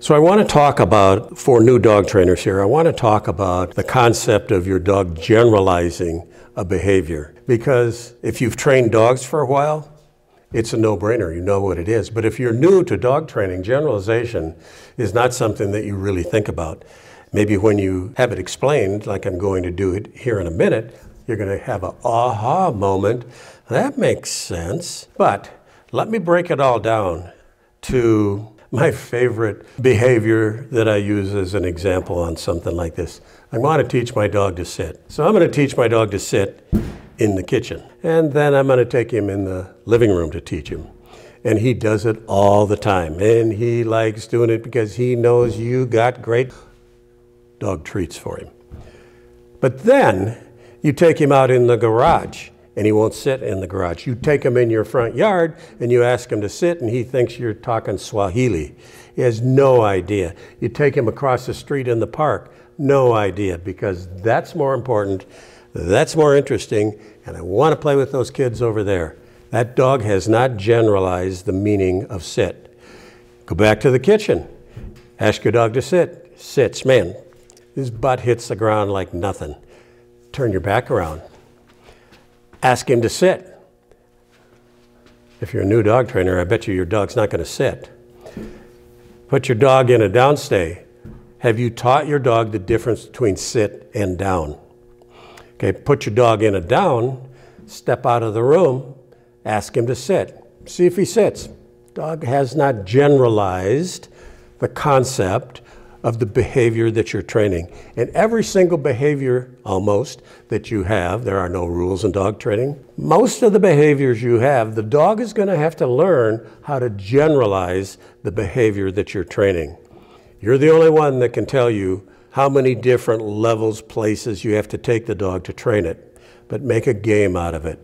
So I want to talk about, for new dog trainers here, I want to talk about the concept of your dog generalizing a behavior. Because if you've trained dogs for a while, it's a no-brainer, you know what it is. But if you're new to dog training, generalization is not something that you really think about. Maybe when you have it explained, like I'm going to do it here in a minute, you're going to have an aha moment. That makes sense. But let me break it all down to my favorite behavior that I use as an example on something like this. I want to teach my dog to sit. So I'm going to teach my dog to sit in the kitchen. And then I'm going to take him in the living room to teach him. And he does it all the time. And he likes doing it because he knows you got great dog treats for him. But then you take him out in the garage and he won't sit in the garage. You take him in your front yard and you ask him to sit and he thinks you're talking Swahili. He has no idea. You take him across the street in the park, no idea, because that's more important, that's more interesting, and I want to play with those kids over there. That dog has not generalized the meaning of sit. Go back to the kitchen. Ask your dog to sit. Sits, man. His butt hits the ground like nothing. Turn your back around. Ask him to sit. If you're a new dog trainer, I bet you your dog's not going to sit. Put your dog in a downstay. Have you taught your dog the difference between sit and down? Okay, put your dog in a down, step out of the room, ask him to sit. See if he sits. Dog has not generalized the concept of the behavior that you're training. And every single behavior, almost, that you have, there are no rules in dog training. Most of the behaviors you have, the dog is going to have to learn how to generalize the behavior that you're training. You're the only one that can tell you how many different levels, places you have to take the dog to train it. But make a game out of it.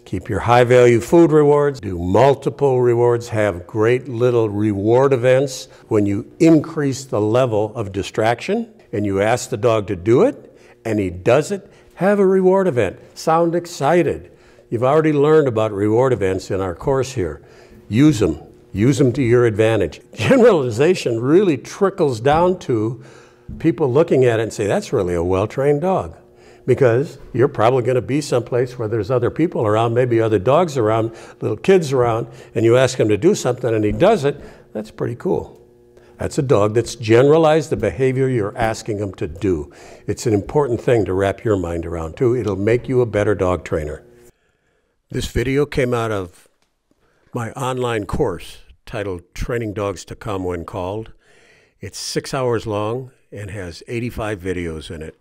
Keep your high-value food rewards, do multiple rewards, have great little reward events. When you increase the level of distraction and you ask the dog to do it and he does it, have a reward event. Sound excited. You've already learned about reward events in our course here. Use them. Use them to your advantage. Generalization really trickles down to people looking at it and say, that's really a well-trained dog. Because you're probably going to be someplace where there's other people around, maybe other dogs around, little kids around, and you ask him to do something and he does it, that's pretty cool. That's a dog that's generalized the behavior you're asking him to do. It's an important thing to wrap your mind around too. It'll make you a better dog trainer. This video came out of my online course titled Training Dogs to Come When Called. It's 6 hours long and has 85 videos in it.